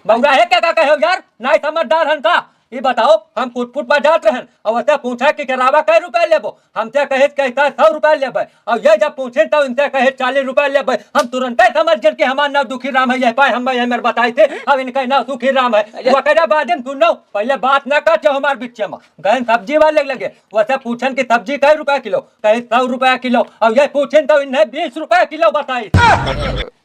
बउरा है क्या कहे हो यार, नहीं समझदार हन का। ये बताओ हम फुट पर जात रहन और वैसे पूछा कि किरावा कै रुपए लेबो, हमसे कहे कहता 100 रुपए लेबे, और ये जब पूछे तो इनसे कहे 40 रुपए लेबे। हम तुरंत ही समझ गए कि हमारा नाम दुखी राम है, यह पाए हम मेरे बताए थे, अब इनका नाम सुखी राम है। वो कह बाद में सुनो पहले बात ना कर हमारे बीच में गहन सब्जी वाले लगे, वैसे पूछन की सब्जी कै रुपए किलो, कहे 100 रुपया किलो, और ये पूछे तो इन्हें 20 रुपए किलो बताई।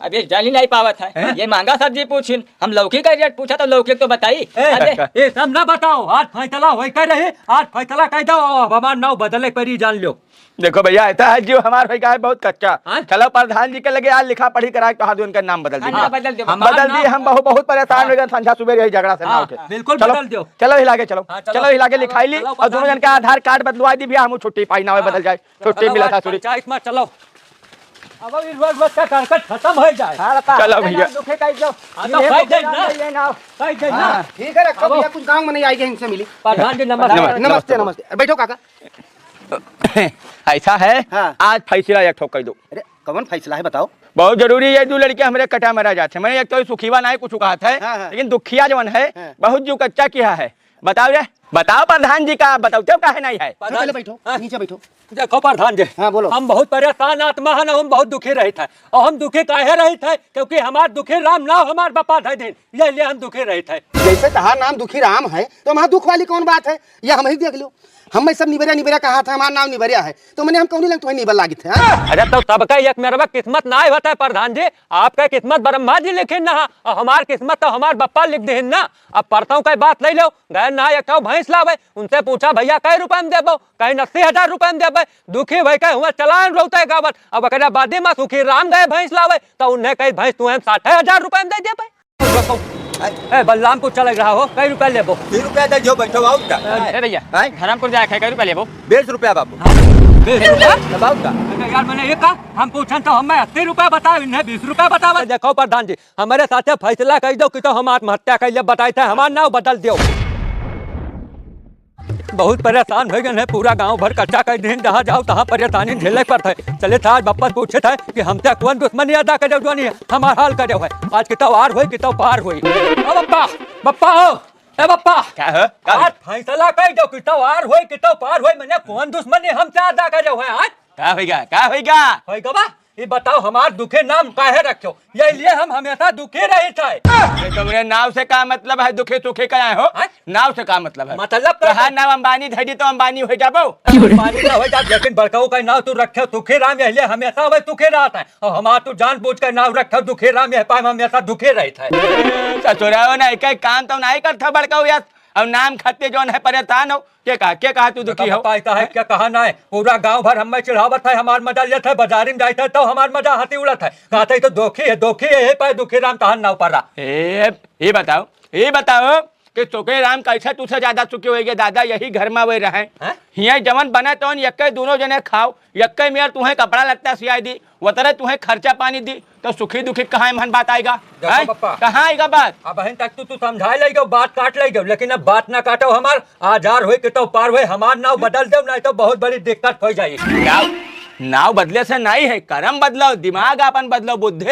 अब ये जान ही नहीं पावत है, ये महंगा सब्जी पूछिन, हम लौकी का रेट पूछा तो लौकी तो बताई। ये सब ना बताओ, आज फैसला वही कर रहे, आज फैसला कह दो, हमारा नाव बदले परी जान लो। देखो भैया ऐसा है जो हमारा भाई का है बहुत कच्चा, चलो प्रधान जी के लगे आज लिखा पढ़ी करा तो हाथ उनका नाम बदल दिया, हम बदल दिए, हम बहुत परेशान हो गए संध्या सुबह यही झगड़ा से नाव के। बिल्कुल चलो बदल दो, चलो हिला के चलो, चलो हिला के लिखाई ली और दोनों जन का आधार कार्ड बदलवा दी भैया, हम छुट्टी पाई ना बदल जाए, छुट्टी मिला था सूरी। चलो अब इस रोज का करकट खत्म हो जाए। चलो भैया ठीक है रखो भैया, कुछ गाँव में नहीं आएगी, इनसे मिली। प्रधान जी नमस्ते। नमस्ते नमस्ते, बैठो काका। ऐसा है हाँ। आज फैसला एक ठोक कर दो। अरे कौन फैसला है बताओ। बहुत जरूरी है, दो लड़के हमारे कटा मरा जाते हैं, मैंने एक तो सुखीवा नहीं कुछ कहा था, हाँ। लेकिन दुखिया जवन है हाँ। बहुत जो कच्चा किया है। बताओ रे, बताओ प्रधान जी का बताओ तो काहे नहीं है। पहले बैठो, नीचे बैठो। देखो प्रधान जी, हाँ बोलो। हम बहुत परेशान आत्मा है, हम बहुत दुखी रहे थे, और हम दुखी काहे रहे थे क्योंकि हमारे दुखी राम नाम हमारे बापा थे दिन, ये लिए हम दुखी रहे थे। जैसे कहा नाम दुखी राम है तो वहाँ दुख वाली कौन बात है, या हम ही देख लो। हम सब निबरिया निबरिया कहा था, हमारा नाम निबरिया है, तो मैंने हम कौन लग तुम्हें निबर लागी थे। अरे तो सबका एक मेरा किस्मत ना होता है प्रधान जी, आपका किस्मत ब्रह्मा जी लिखे ना, और हमार किस्मत तो हमारे बप्पा लिख दे ना। अब परतों का बात ले लो, गए ना एक भैंस लावे, उनसे पूछा भैया कै रुपए में देबो, कहीं 80,000 रुपए में देबे, दुखी भाई कहे हुआ चलान रोते गावत। अब अगर बादे में सुखी राम गए भैंस लावे तो उन्हें कही भैंस तुम्हें 60,000 रुपए में दे देबे। बलराम को चल रहा हो, कई रुपए लेबो? 30 रुपया दे जो बैठो बाबू का। अरे भैया धरमपुर जाए कै रुपया लेबो? 20 रुपया बाबू। 20 रुपया बाबू का यार, मैंने ये कहा हम पूछन तो हमें 80 रुपया बताओ, इन्हें 20 रुपया बताओ। देखो प्रधान जी हमारे साथ फैसला कर दो कि तो हम आत्महत्या कर लिए, बताए थे हमारा नाम बदल दो। बहुत परेशान हो गए, पूरा गांव भर कच्चा कर दिन, जहाँ जाओ तहाँ परेशानी झेले पर थे। चले था आज बप्पा पूछे थे कि हमसे कौन दुश्मनी अदा करे जो नहीं हमारा हाल करे हुए, आज कितो आर हुई कितो पार हुई। बप्पा बप्पा हो, ए बप्पा क्या है आज फैसला कर दो कितो आर हुई कितो पार हुई, मैंने कौन दुश्मनी हमसे अदा करे हुए आज क्या होगा क्या होगा होगा बा? ये बताओ हमार दुखे नाम काहे रखो, ये लिए हम हमेशा दुखी रहे थे। ये तुमरे नाव से क्या मतलब है, दुखे सुखे का हो? नाव से क्या मतलब है? मतलब कहा नाम अंबानी धड़ी तो अंबानी हो जाबो। अंबानी ना हो जा, लेकिन बड़काऊ का नाम तू रखे सुखी राम, ये लिए हमेशा वही सुखी रहता है, और हमारा तू जान बूझ कर नाम रखे दुखी राम, यह पाए हमेशा दुखी रहे थे। ससुराओ ना एक काम तो नहीं करता बड़काऊ यार, और नाम खाते जो है परेशान हो, क्या कहा तू दुखी हो? पाता है क्या कहा ना है, पूरा गांव भर हमें चिढ़ावत है, हमार मजा लेते है, बाजारी में जाते तो हमार मजा हंसी उड़त है, कहते तो दुखी है ये पाए दुखी राम तहन ना पड़ा। ये बताओ कि चुके राम कैसे तुझसे ज्यादा चुके होगे दादा, यही घर में वे रहे हिया जवन बने तो यक्के दोनों जने खाओ, यक्के मेयर तुम्हें कपड़ा लगता सियाई दी, वो तरह तुम्हें खर्चा पानी दी, तो सुखी दुखी कहाँ मन बात आएगा, कहाँ आएगा बात? अब बहन तक तू समझा लेगो, बात काट लेगो, लेकिन अब बात ना काटो, हमार आजार हुए कि तो पार हुए, हमार नाव बदल दो नहीं तो बहुत बड़ी दिक्कत हो जाएगी। नाव बदले से नहीं है, कर्म बदलो, दिमाग अपन बदलो, बुद्धि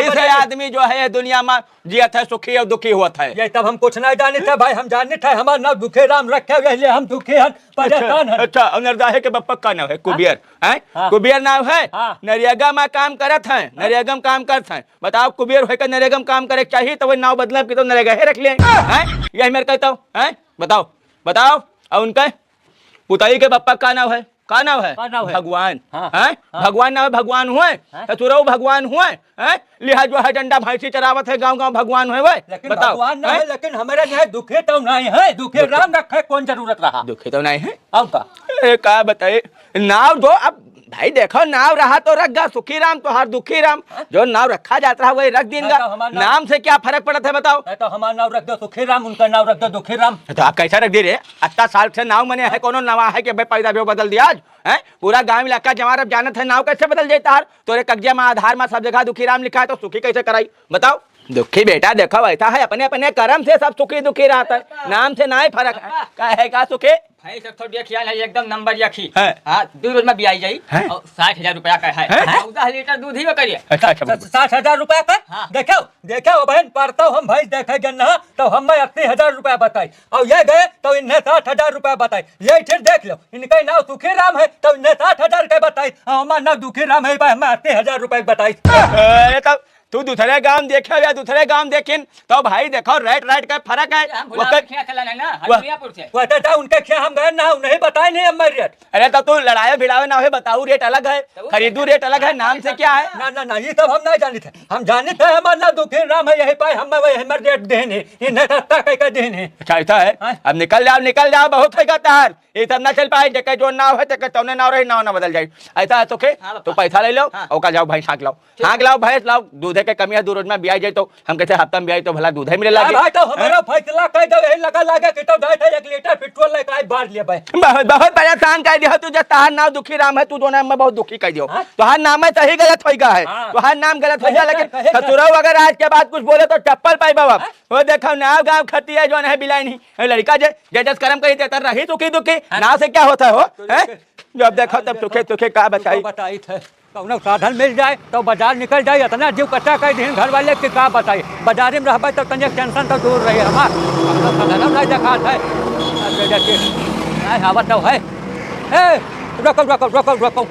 से आदमी जो है दुनिया में जियत है, सुखी और दुखी हुआ है। ये तब हम कुछ नहीं जाने थे भाई, हम जाने थे हमारा नाम दुखे राम रखे हुए, हम दुखी हैं परेशान हैं। अच्छा नरदाहे के बप्पा का नाम है कुबियर, है कुबियर नाम है, नरेगा में काम करत है, नरेगा में काम करते हैं। बताओ कुबियर होकर नरेगा में काम करे चाहिए तो वही नाव बदला की तो नरेगा ही रख लें, यही मेरे कहता हूँ, बताओ और उनका पुताई के बप्पा का नाम है, का नाम है भगवान, भगवान नाम है, भगवान हुए ससुरऊ भगवान हुए, लिहाज जो है डंडा भैंसी चरावत है गांव भगवान हुए, लेकिन भगवान ना है, लेकिन हमारे नहीं दुखे तो नहीं है, दुखे राम रखे कौन जरूरत रहा, दुखे तो नहीं है। अब का बताइए नाव जो अब भाई देखो नाव रहा तो रख गा, सुखी राम तो हर दुखी राम, जो नाव रखा जाता है वही रख देंगे, नाम से क्या फर्क पड़ता है बताओ? तो हमारा नाम रख दो सुखी राम, उनका नाम रख दो दुखी राम। तो आप कैसा रख दे रहे? 80 साल से नाव मने है, कोनो नवा है कि भाई पैदा भी बदल दिया आज है, पूरा गांव इलाका जमार अब जानत है, नाव कैसे बदल जाता है? तोरे कब्जे में आधार में सब जगह दुखी राम लिखा है तो सुखी कैसे कराई बताओ? दुखी बेटा देखो ऐसा है अपने अपने कर्म से सब सुखी दुखी रहता है, नाम से ना ही फर्क है। का है का सुखी भाई सब थोड़ी देखिए है एकदम नंबर यखी है। हाँ 2 रोज में ब्याई जाई है? और 60,000 रुपया का है है? 14 लीटर दूध ही में करिए। अच्छा अच्छा 60,000 रुपया का हाँ। देखो देखो बहन पढ़ता हम भाई देखेंगे ना तो हम 80,000 रुपया बताई और ये गए तो इन्हें 60,000 रुपया बताई। ये फिर देख लो इनका नाम सुखी राम है तो इन्हें 60,000 के बताई, हमारा नाम दुखी राम है हमें 80,000 रुपया बताई। अरे तब तू दूसरे गांव देखे या दूसरे गांव देखें तो भाई देखो रेट रेट का फर्क है। हम भुला खेला चला नहीं ना वाह। हरियापुर से कहते थे उनके क्या हम गए ना नहीं बताए नहीं हमारे रेट। अरे तब तू लड़ाई भिड़ावे ना हो, बताऊ रेट अलग है, खरीदू रेट अलग है, नाम से क्या है। ना ना ना ये सब हम नहीं जाने थे, हम जाने थे हमारा नाम दुखी राम है यही पाए हम वही हमारे रेट देने इन्हें सस्ता कह के देने। अच्छा ऐसा है, हाँ। अब निकल जाओ बहुत है तार ये सब ना चल पाए, जगह जो नाव है तक तौने नाव रही नाव ना बदल जाए। ऐसा है तो के हाँ, तो पैसा ले लो हाँ। और का जाओ भैंस हाँक लाओ भैंस लाओ, दूधे के कमी है 2 रोज में ब्याज जाए तो हम कहते हफ्ता में ब्याज तो भला दूध है मिले भाई लागे। तो हमारा फैसला कह दो यही लगा कि तो गए थे 1 लीटर पेट्रोल लेकर बाढ़ लिया भाई। बहुत बहुत परेशान कर दिया तू, जब तार नाम दुखी राम है तू दोनों में बहुत दुखी कर दियो। हाँ। तुहार नाम है सही गलत होगा है, हाँ। तुहार नाम गलत हो कहे जाए, का- लेकिन कहे का- ससुराल अगर आज के बाद कुछ बोले तो चप्पल पाई बाबा। वो देखो नाव गाँव खती है जो है बिलाई नहीं लड़का जस कर्म कही देता रही दुखी दुखी नाव से क्या होता हो है? जब देखो तब सुखे सुखे का बताई। बताई थे कौनो साधन मिल जाए तो बाजार निकल जाए, इतना जीव कच्चा कर दिन घर वाले के का बताई। बाजार में रहबे तो तनिक टेंशन तो दूर रही हमार साधन नहीं देखा है हावत तो है। रुको रुको रुको रुको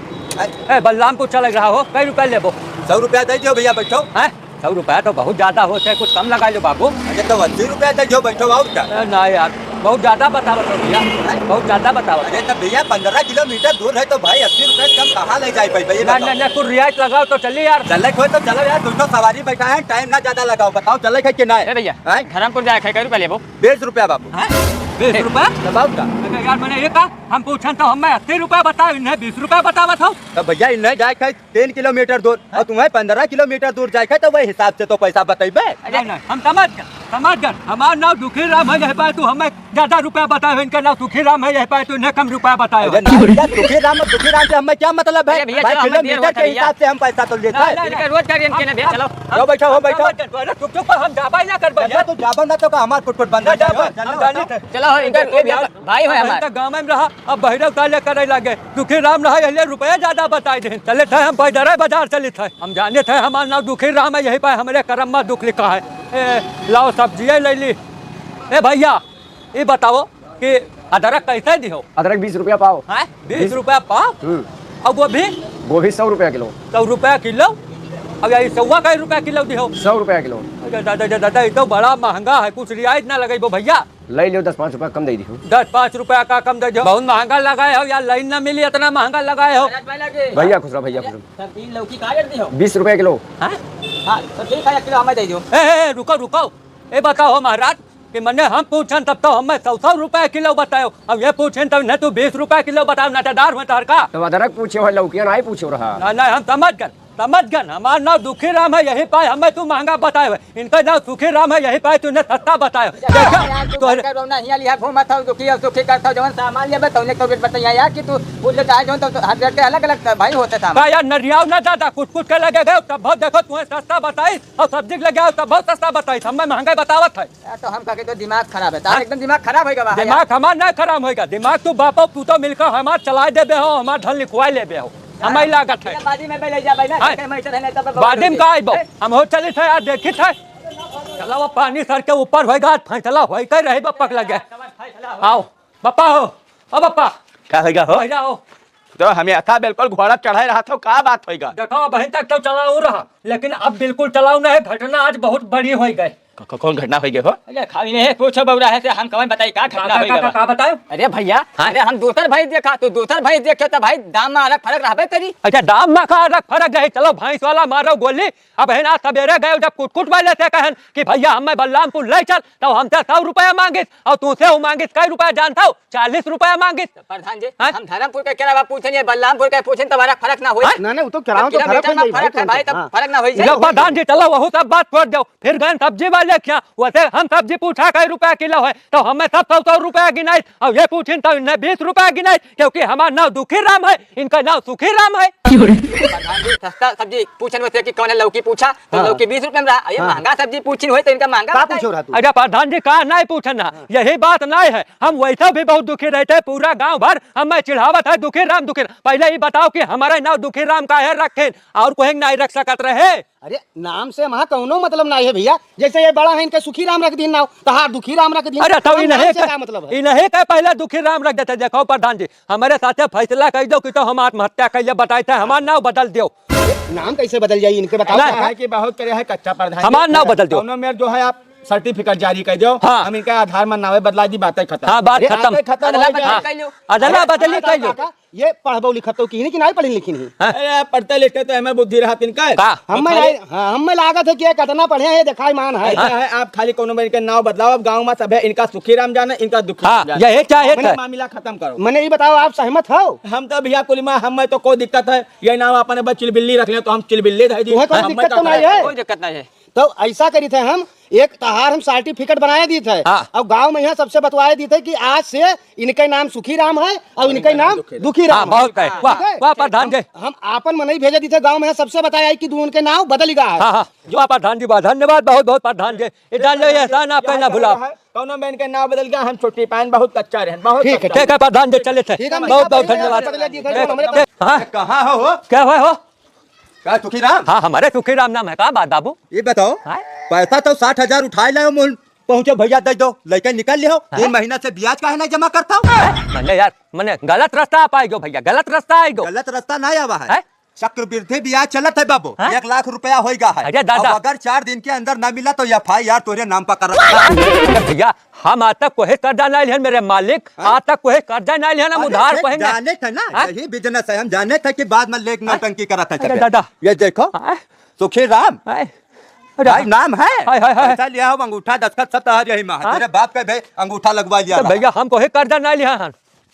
बलरामपुर चल रहा हो कई रुपया लेबो? 100 रुपया दे दो भैया बैठो। है 100 रुपया तो बहुत ज्यादा होते है, कुछ कम लगा लो बाबू। अरे तो 80 रुपया दे दो बैठो और क्या। ना यार बहुत ज्यादा बतावत हो भैया, बहुत ज्यादा बतावत। अरे तो भैया 15 किलोमीटर दूर है तो भाई 80 रुपया से कम कहाँ ले जाए भाई ना ना ना कुछ रियायत लगाओ तो चलिए यार। चले खोए तो चलो यार, 200 सवारी बैठा है, टाइम ना ज्यादा लगाओ, बताओ चले है कि नहीं। ए भैया हैं? धर्मपुर जाए कई रुपया लेबो? 20 रुपया बाबू। 20 रुपया दबाओ का अरे यार मैंने ये कहा हम पूछन तो हमें 80 रुपया बताओ, इन्हें 20 रुपया बतावत हो। तो भैया इन्हें जाए है 3 किलोमीटर दूर और तुम्हें 15 किलोमीटर दूर जाए है तो वही हिसाब से तो पैसा बतेबे। नहीं नहीं हम समझ गए हमारा नाम दुखी राम है यही पाए तू हमें ज्यादा रुपया बताए, इनका नाम सुखी राम है यही पाए तू इन्हें कम रुपया बताए। अरे ना भैया दुखी राम से हमें क्या मतलब है अरे भैया, भाई, चलो, हमें देर किलोमीटर होता के है हिसाब से हम पैसा तो लेते हैं। इनका रोज का रेंट के भैया चलो हो बैठो हो बैठो। चुप हम जाबा ना कर भैया तू जाबन ना तो का हमार फुटफुट बंद हो जाओ। चलो इनका भाई हो हमारा गाँव में रहा अब बहिरव काले करे लगे दुखी राम रहा इसलिए रुपया ज्यादा बताए दे। चले थे हम पैदल बाजार चले थे, हम जाने थे हमारा नाम दुखी राम है यही पाए हमारे कर्म में दुख लिखा है। लाओ सब्जी ले ली। ए भैया ये बताओ कि अदरक कैसे दी हो? अदरक 20 रुपया पाव। 20 रुपया पाव और वो भी 100 रुपया किलो। 100 रुपया किलो। अब ये 100 रुपया किलो दी हो? 100 रुपया किलो। दादा ये तो बड़ा महंगा है, कुछ रियायत ना लगे भैया। ले लो 10-5 रुपया कम दे दी हूँ। 10-5 रुपया का कम दे दो। बहुत महंगा लगाए हो यार, लाइन ना मिली इतना महंगा लगाए हो। भैया खुश रहो भैया खुश रहो। सब्जी लौकी का रेट दी हो? 20 रुपया किलो। हां तो ठीक है 1 किलो हमें दे दो। रुको रुको ये बताओ महाराज कि मैंने हम पूछन तब तो हमें 100 रुपया किलो बताओ, अब ये पूछन तब न तू 20 रुपया किलो बताओ नाटेदार में तहर का। तो अदरक पूछे हो लौकिया नहीं पूछे रहा। नहीं हम समझ गए हमारा नाम दुखी राम है यही पाए हमें तू महंगा बताए हुए, इनका नाम सुखी राम है यही पाए तूने सस्ता बताए। तो रोना हिया लिया घूमत हो दुखी और सुखी करता जवन सामान लेबे तौने तो रेट बताइया यार कि तू बोल चाहे जवन तो हर रेट के अलग-अलग भाई होते सामान। यार नरियाव ना ज्यादा कुछ के लगे गए तब बहुत देखो तुम्हें सस्ता बताई और सब्जी लगे आओ तब बहुत सस्ता बताई, हमें महंगा बतावत है। यार तो हम कहे तो दिमाग खराब है तार एकदम दिमाग खराब होएगा भाई। दिमाग हमार नहीं खराब होएगा, दिमाग तू बापो तू तो मिलकर हमार चला देबे हो, हमार धन लिखवा लेबे हो, हमें लागत है। बादी में ले जा भाई ना के मैं इधर है तब बादिम का आइबो हम हो चली थे यार देखी थे। चला वो पानी सर के ऊपर होएगा फैसला होई के रही बप्पा लगे। आओ बप्पा हो ओ बप्पा क्या होगा हो? हो जाओ तो हमें ऐसा बिल्कुल घोड़ा चढ़ाई रहा था, क्या बात होगा? देखो बहन तक तो चलाऊ रहा लेकिन अब बिल्कुल चलाऊ नहीं, घटना आज बहुत बड़ी हो गई। कौन घटना हुई हो? अरे खाली नहीं पूछो बौरा है से हम कवन बताई का घटना होएगा का बताओ? अरे भैया अरे हम दूसर भाई देखा तो दूसर भाई देखे तो भाई दाम में अलग फर्क रहबे करी। अच्छा दाम में का अलग फर्क रहे, चलो भैंस वाला मारो गोली। अब है ना सवेरे गए जब कुट वाले से कहन कि भैया हमें बलरामपुर ले चल तो हमसे 100 रुपया मांगिस और तुमसे मांगिस कई रुपया जानता हो? 40 रुपया मांगिस। प्रधान जी हम धर्मपुर के केरा पूछे बलरामपुर के पूछे तो हमारा फर्क ना होई। ना वो तो कराओ तो फर्क हो जाए भाई तब फर्क ना होई। प्रधान जी चलो वह सब बात छोड़ दो, फिर गए सब्जी वाले क्या वैसे हम सब्जी पूछा कई रुपया किलो है तो हमें सब 100 रुपया गिनाई और ये पूछे तो इन्हें 20 रुपया गिनाई, क्योंकि हमारा नाम दुखी राम है इनका नाम सुखी राम है। प्रधान जी सस्ता सब्जी पूछन वैसे कि कौन है लौकी पूछा तो लौकी 20 रुपए में रहा ये महंगा सब्जी पूछी हुई तो इनका महंगा का बताइए। पूछो रहा तू अरे प्रधान जी कहा नहीं पूछना, यही बात नहीं है। हम वैसा भी बहुत दुखी रहते हैं, पूरा गांव भर हमें चिढ़ावत है दुखी राम दुखी राम। पहले ही बताओ कि हमारे नाम दुखी राम का है रखे और कोई नहीं रख सकत रहे। अरे नाम से वहाँ कौनो मतलब नहीं है भैया, जैसे ये बड़ा है इनके सुखी राम रख दी नाव तहार दुखी राम रख दी। अरे तो नाम से क्या मतलब है? इन्हें का पहले दुखी राम रख देते। देखो प्रधान जी हमारे साथ फैसला कर दो कि तो हम आत्महत्या कर बताए थे, हमारा नाम बदल दो। नाम कैसे बदल जाए इनके बताओ। नहीं, है कि बहुत करे है कच्चा प्रधान हमारा नाम बदल दो। दोनों में जो है आप सर्टिफिकेट जारी कर दो। हाँ। हम इनका आधार में नावे बदला दी, बातें खत्म। हाँ बात अरे खत्म। खत्म अदला हो बदली गया। कर लो। अदला बदली कर लो। ये पढ़बो लिखत तो की नहीं पढ़ी लिखी नहीं। अरे पढ़ते लिखते तो हमें बुद्धि रहा इनका। का हमें लागत है कि कितना पढ़े हैं ये दिखाई मान है। ऐसा है आप खाली कोनो के नाव बदलाओ, अब गांव में सब है इनका सुखी राम जाने, इनका दुखी हाँ राम जाने। यही चाहे थे। मामला खत्म करो। मैंने ये बताओ आप सहमत हो? हम तो भैया कुलीमा हमें तो कोई दिक्कत है, ये नाम अपने बस चिलबिल्ली रख ले तो हम चिलबिल्ली दे दी। तुम्हें कोई हमें दिक्कत तो नहीं है? कोई दिक्कत नहीं है। तो ऐसा करी थे हम एक तहार हम सर्टिफिकेट बनाए दी थे हाँ। और गांव में यहाँ सबसे बतवाए दी थे कि आज से इनके नाम सुखी राम है और इनके नाम दुखी हाँ राम है। बहुत है। वाह ठीक है? वाह प्रधान जी। हम आपन में नहीं भेजे दी थे गांव में सबसे बताया कि उनके नाम बदल गया है। हाँ हाँ वाह प्रधान जी, वाह धन्यवाद बहुत बहुत प्रधान जी। ये जान लो ये एहसान आपका ना भुलाओ। कोनो में इनके नाम बदल गया, हम छोटी पान बहुत कच्चा रहे, बहुत ठीक है, कच्चा। ठीक है प्रधान जी चले थे। ठीक है, बहुत बहुत बदले धन्यवाद। दिए थे, हमारे हाँ कहाँ हो क्या हुआ हो? क्या सुखी राम? हाँ हमारे सुखी राम नाम है का बात बाबू? ये बताओ हाँ? पैसा तो 60,000 उठाए लाओ मोल पहुंचे भैया दे दो लेके निकल लियो। 3 महीना से ब्याज काहे नहीं जमा करता हूँ? मैंने यार मैंने गलत रास्ता आप आएगो भैया, गलत रास्ता आएगो। गलत रास्ता नहीं आवा हैं? है, चक्रवृद्धि ब्याज चलत है बाबू। हैं? 1 लाख रुपया होगा है। अरे दादा। अब अगर 4 दिन के अंदर न मिला तो FIR तोरे नाम पर कर रखा है। भैया हम आज तक कोई कर्जा नहीं लिया मेरे मालिक, आज तक कोई कर्जा नहीं लिया, हम उधार कहेंगे। जाने थे ना हैं? यही बिजनेस है, हम जाने थे कि बाद में लेक नौटंकी करत है। अरे दादा। ये देखो हैं? सुखी राम हैं? भाई नाम है। हाय, हाय, हाय। पैसा लिया हो अंगूठा दस्तखत सब तहार यही में है। हाँ? तेरे बाप का भी अंगूठा लगवा लिया तो रहा। भैया हम कोई कर्जा नहीं लिया हन।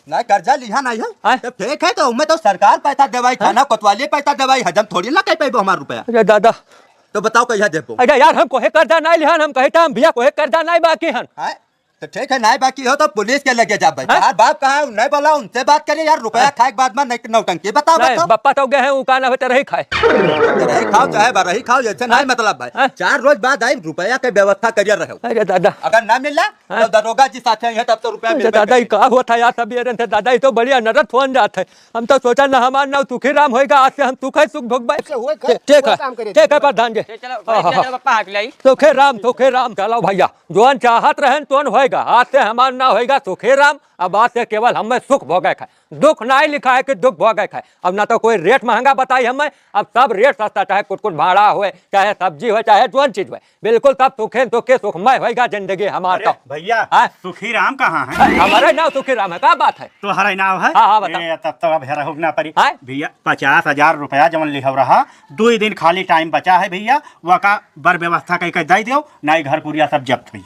नहीं कर्जा लिया नहीं है हाँ? तो ठीक है, तो उनमें तो सरकार पैसा देवाई, थाना कोतवाली पैसा देवाई, हजम थोड़ी ना कह पाइबो हमारा रुपया। अरे दादा। तो बताओ कहिया देबो? अरे यार हम कोई कर्जा नहीं लिया हम कहता हम भैया कोई कर्जा नहीं बाकी हन। हैं? तो ठीक है, नहीं बाकी हो तो पुलिस के लगे जा भाई। हाँ? यार बाप कहाँ है? नहीं बोला उनसे बात करिए यार, रुपया खाए के बाद में नहीं नौटंकी बताओ। नहीं बताओ बप्पा तो गए हैं वो काना होते रही खाए। रही खाओ चाहे बरही खाओ, ऐसे नहीं मतलब भाई। हाँ? 4 रोज बाद आई रुपया के व्यवस्था करिए रहो। अरे दादा। अगर ना मिला तो दरोगा जी साथ हैं तब तो रुपया अरे मिल दादा ये का हुआ था यार सभी अरे दादा ये तो बढ़िया नरद फोन जात है। हम तो सोचा ना हमारा नाम सुखी राम होएगा, आज से हम सुख है सुख भोग से हुए खे- ठीक हुए है काम करे। ठीक है प्रधान जी। चलो हाँ, हाँ, चलो पप्पा हाथ लाई। सुखे राम चलो भैया जोन चाहत रहन तोन होएगा, आज से हमारा ना होएगा सुखे राम। अब आज से केवल हमें सुख भोगे खाए, दुख नहीं लिखा है कि दुख भोगे खाए। अब ना तो कोई रेट महंगा बताई हमें, अब सब रेट सस्ता, चाहे कुछ कुछ भाड़ा हुए, चाहे सब्जी हो, चाहे जोन चीज हुए, बिल्कुल सब सुखे सुखे सुखमय होएगा जिंदगी हमारा। तो भैया हाँ? सुखी राम कहाँ है? हमारे नाम सुखी राम है का बात है? तो हर नाव है। हाँ, हाँ, बताओ। तब तो अब हेरा ना पड़ी हाँ? भैया 50,000 रुपया जमन लिखा रहा, 2 दिन खाली टाइम बचा है भैया, वका बर व्यवस्था कह दे दो, नहीं घर पुरिया सब जब्त हुई।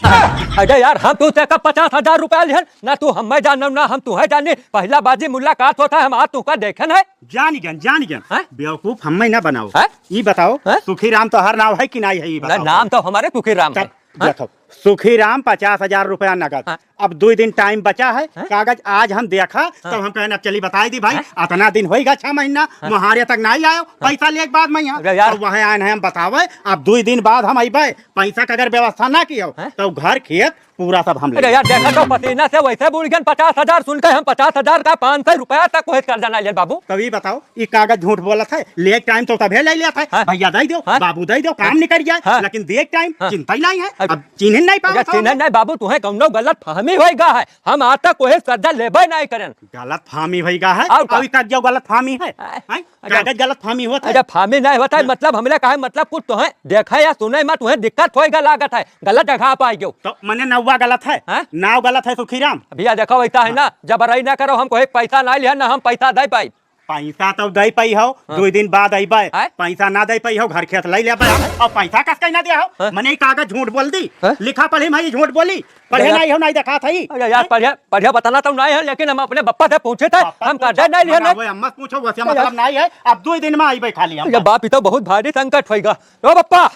अरे यार हम तू से 50,000 रुपया लिहन ना, तू हमें जानव ना हम तुम्हें जाने। पहला बाजी मुलाकात होता है, हम आज तुका देखन है। जान गन हाँ? बेवकूफ हमें ना बनाओ। हाँ? ये बताओ हाँ? सुखी राम तो हर नाव है कि नहीं है? ये बताओ। नाम तो हमारे सुखी राम है। तब देखो सुखी राम 50,000 रुपया नगद। हाँ। अब 2 दिन टाइम बचा है, हाँ? कागज आज हम देखा तब हम कहना चली बताई दी भाई, इतना दिन होएगा 6 महीना मुहारे तक नहीं आयो, पैसा ले के बाद में यहाँ अरे यार। तो वहाँ आए हैं हम बतावे। अब 2 दिन बाद हम अबे, पैसा का अगर व्यवस्था ना कियो हाँ? तो घर खेत पूरा सब हम अरे ले। यार देखा तो पसीना से वैसे बुढ़ गए 50,000 सुनकर हम 50,000 का 500 रुपया तक कोई कर्जा नहीं लिया बाबू। तभी बताओ ये कागज झूठ बोला था, लेक टाइम तो तभी ले लिया था। हाँ? भैया दे दो, हाँ? बाबू दे दो, काम निकल जाए। हाँ? लेकिन देख टाइम हाँ? चिंता ही नहीं है, अरे- अब चिन्ह नहीं अरे पाओ। चिन्ह नहीं बाबू, तुम्हें कौनो गलत फहमी होएगा है, हम आज तक कोई कर्जा लेबे नहीं करें। गलत फामी भईगा है, और का? अभी कर जो गलत फामी है। हाँ? हैं? अरे- कागज गलत फामी होता अरे है। फामी नहीं होता है, मतलब हमने कहा मतलब कुछ तुम्हें देखा या सुने में तुम्हें दिक्कत होएगा लागत है, गलत जगह पाएगी। तो मैंने नौवा गलत है, हाँ? नाव गलत है सुखी राम। भैया देखो वैसा है ना, जबरई ना करो, हम कोई पैसा नहीं लिया ना हम पैसा दे पाई। पैसा तो दे पाई हो, 2 दिन बाद अबे, हाँ? पैसा ना दे पाई हो, घर खेत ले ले और पैसा कस कहीं ना दिया हो। हाँ? मैंने कागज झूठ बोल दी, हाँ? लिखा पढ़े मैं झूठ बोली, पढ़े यार- नहीं हो, नहीं देखा था ही। अरे यार पढ़िया पढ़िया बताना तो नहीं है, लेकिन हम अपने बप्पा से पूछे थे, हम कर्जा नहीं लिया। मत पूछो, वैसे मतलब नहीं है। अब 2 दिन में अबे खाली हम। ये बाप, ये तो बहुत भारी संकट होएगा। ओ बप्पा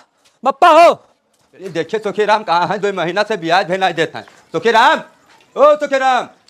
बप्पा हो। देखिए सुखी राम कहाँ है? 2 महीना से ब्याज भी नहीं देता है। सुखी राम, ओ सुखी राम।